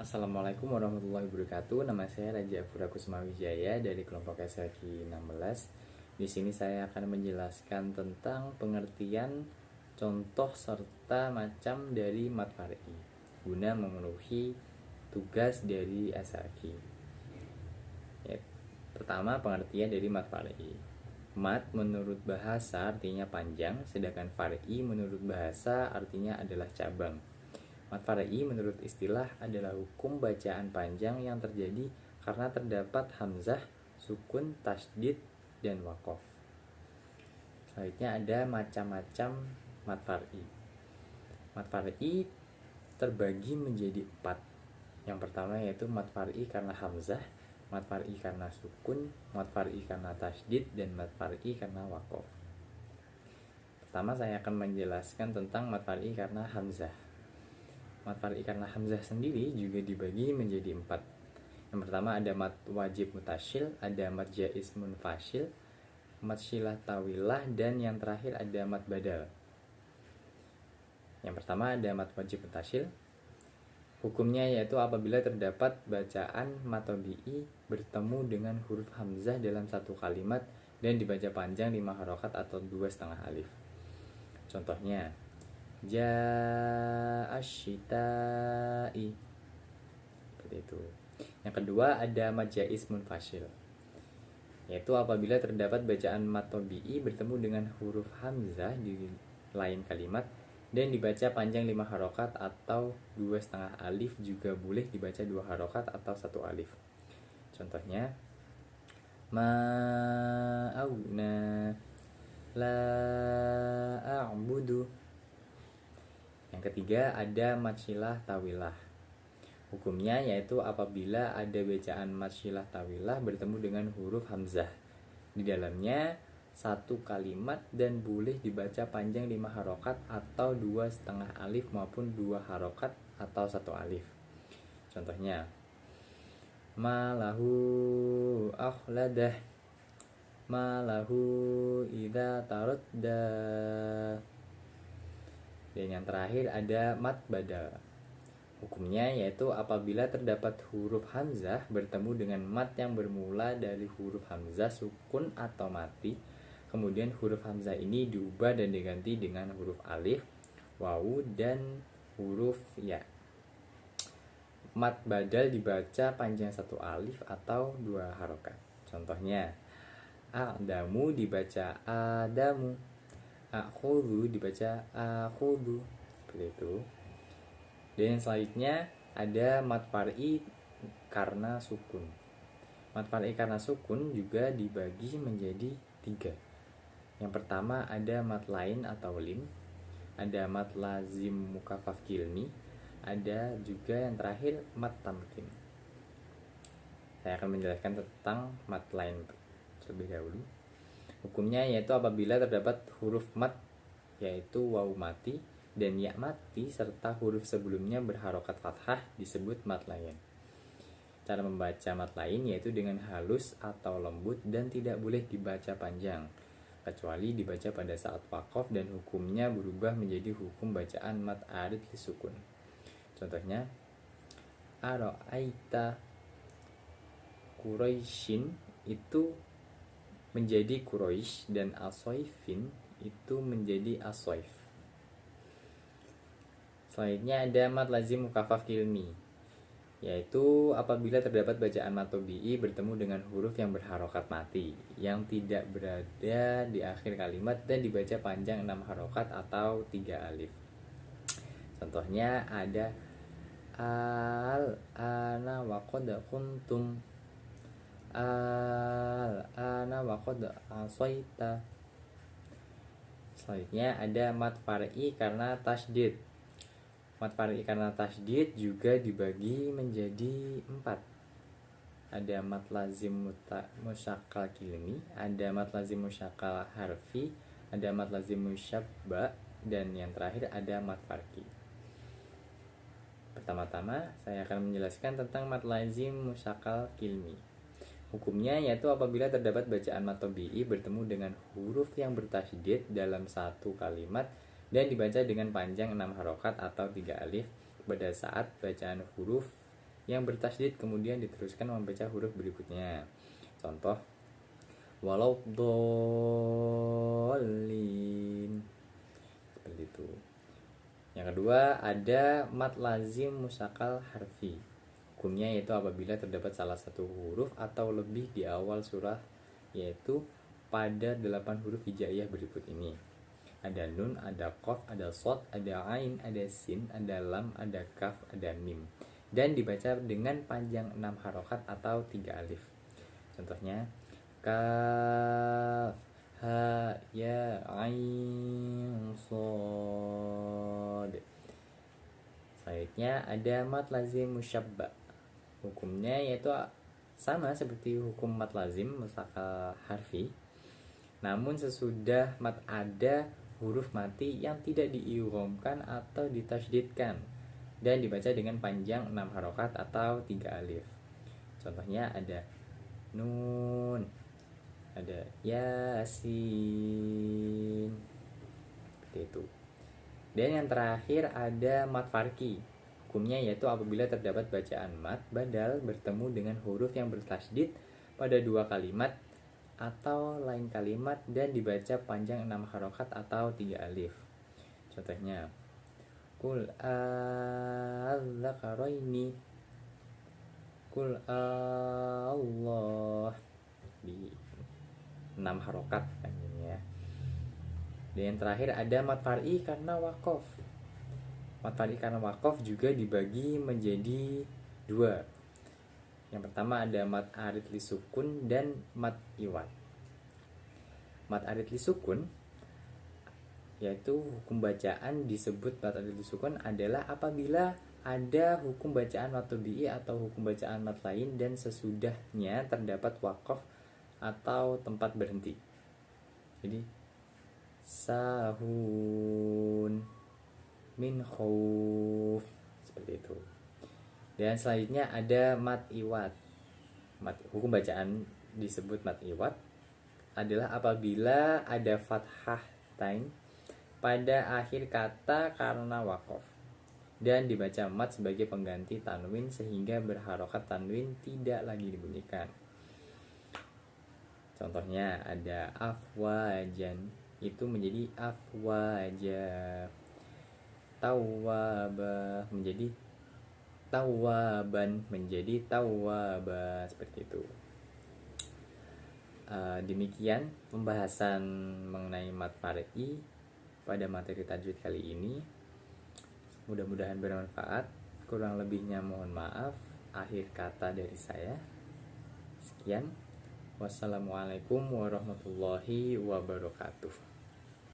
Assalamualaikum warahmatullahi wabarakatuh. Nama saya Raja Fura Kusmawijaya dari kelompok SLQ 16. Di sini saya akan menjelaskan tentang pengertian, contoh serta macam dari mat far'i guna memenuhi tugas dari SLQ. Ya, pertama, pengertian dari mat far'i. Mat menurut bahasa artinya panjang, sedangkan far'i menurut bahasa artinya adalah cabang. Mat far'i menurut istilah adalah hukum bacaan panjang yang terjadi karena terdapat hamzah, sukun, tasydid, dan waqaf. Selanjutnya ada macam-macam mat far'i. Mat far'i terbagi menjadi 4. Yang pertama yaitu mat far'i karena hamzah, mat far'i karena sukun, mat far'i karena tasydid, dan mat far'i karena waqaf. Pertama saya akan menjelaskan tentang mat far'i karena hamzah. Mat far'i karena hamzah sendiri juga dibagi menjadi 4. Yang pertama ada mat wajib mutasyil, ada mat jaiz munfasyil, mat syilah tawilah, dan yang terakhir ada mat badal. Yang pertama ada mat wajib mutasyil. Hukumnya yaitu apabila terdapat bacaan mat tabi'i bertemu dengan huruf hamzah dalam satu kalimat dan dibaca panjang 5 harokat atau 2,5 alif. Contohnya Ja'asyita'i, seperti itu. Yang kedua ada mat jaiz munfasyil, yaitu apabila terdapat bacaan mat tabi'i bertemu dengan huruf hamzah di lain kalimat dan dibaca panjang 5 harokat atau 2,5 alif, juga boleh dibaca 2 harokat atau 1 alif. Contohnya ma'auna la a'budu. Yang ketiga ada mat syilah tawilah. Hukumnya yaitu apabila ada bacaan mat syilah tawilah bertemu dengan huruf hamzah di dalamnya satu kalimat dan boleh dibaca panjang 5 harokat atau 2,5 alif maupun 2 harokat atau 1 alif. Contohnya malahu akhladah, malahu idza taradda. Dan yang terakhir ada mat badal. Hukumnya yaitu apabila terdapat huruf hamzah bertemu dengan mat yang bermula dari huruf hamzah sukun atau mati, kemudian huruf hamzah ini diubah dan diganti dengan huruf alif, wawu, dan huruf ya. Mat badal dibaca panjang 1 alif atau 2 harokat. Contohnya a'damu dibaca adamu, akhudhu dibaca akhudhu, seperti itu. Dan selanjutnya ada mat far'i karena sukun. Mat far'i karena sukun juga dibagi menjadi 3. Yang pertama ada mat lain atau lim, ada mat lazim mukafaf kilmi, ada juga yang terakhir mat tamkin. Saya akan menjelaskan tentang mat lain terlebih dahulu. Hukumnya yaitu apabila terdapat huruf mat yaitu wawu mati dan ya mati serta huruf sebelumnya berharokat fathah disebut mat lain. Cara membaca mat lain yaitu dengan halus atau lembut dan tidak boleh dibaca panjang kecuali dibaca pada saat waqaf, dan hukumnya berubah menjadi hukum bacaan mat arid lisukun. Contohnya ara'aita Quraisyin itu menjadi Quraisy dan asoifin itu menjadi asoif. Selanjutnya ada mat lazim mukafaf kilmi, yaitu apabila terdapat bacaan mat tabi'i bertemu dengan huruf yang berharokat mati yang tidak berada di akhir kalimat dan dibaca panjang 6 harokat atau 3 alif. Contohnya ada al-ana wa qad kuntum, al-ana wa qad asaita. Selanjutnya ada mat far'i karena tasydid. Mat far'i karena tasydid juga dibagi menjadi 4. Ada mat lazim musyakkal kilmi, ada mat lazim musyakkal harfi, ada mat lazim musyabba, dan yang terakhir ada mat far'i. Pertama-tama saya akan menjelaskan tentang mat lazim musyakkal kilmi. Hukumnya yaitu apabila terdapat bacaan mat tabi'i bertemu dengan huruf yang bertasydid dalam satu kalimat dan dibaca dengan panjang 6 harokat atau 3 alif pada saat bacaan huruf yang bertasydid kemudian diteruskan membaca huruf berikutnya. Contoh, walau dolin, seperti itu. Yang kedua ada mad lazim musakal harfi. Hukumnya yaitu apabila terdapat salah satu huruf atau lebih di awal surah, yaitu pada 8 huruf hijaiyah berikut ini. Ada nun, ada qaf, ada shad, ada ain, ada sin, ada lam, ada kaf, ada mim, dan dibaca dengan panjang 6 harokat atau 3 alif. Contohnya kaf, ha, ya, ain, shad. Selanjutnya ada mad lazim musyabba. Hukumnya yaitu sama seperti hukum mad lazim musakal harfi, namun sesudah mad ada huruf mati yang tidak diidghamkan atau ditasydidkan dan dibaca dengan panjang 6 harokat atau 3 alif. Contohnya ada nun, ada yasin, seperti itu. Dan yang terakhir ada mad farqi. Hukumnya yaitu apabila terdapat bacaan mad badal bertemu dengan huruf yang bertasydid pada 2 kalimat atau lain kalimat dan dibaca panjang 6 harokat atau 3 alif. Contohnya Kul a'adzakaraini, Kul Allah, di 6 harokat kan ini ya. Dan yang terakhir ada mad far'i karena waqaf. Mad far'i karena waqaf juga dibagi menjadi 2. Yang pertama ada mad arid li sukun dan mad iwad. Mad arid li sukun yaitu hukum bacaan disebut mad arid li sukun adalah apabila ada hukum bacaan mad tabi'i atau hukum bacaan mad lain dan sesudahnya terdapat waqaf atau tempat berhenti. Jadi sahun, min khauf, seperti itu. Dan selanjutnya ada mad iwad. Hukum bacaan disebut mad iwad adalah apabila ada fathah tain pada akhir kata karena waqaf dan dibaca mad sebagai pengganti tanwin sehingga berharokat tanwin tidak lagi dibunyikan. Contohnya ada afwajan, itu menjadi afwaja. Tawwaba menjadi tawaban, menjadi tawaba, seperti itu. Demikian pembahasan mengenai mad far'i pada materi tajwid kali ini. Mudah-mudahan bermanfaat. Kurang lebihnya mohon maaf. Akhir kata dari saya. Sekian. Wassalamualaikum warahmatullahi wabarakatuh.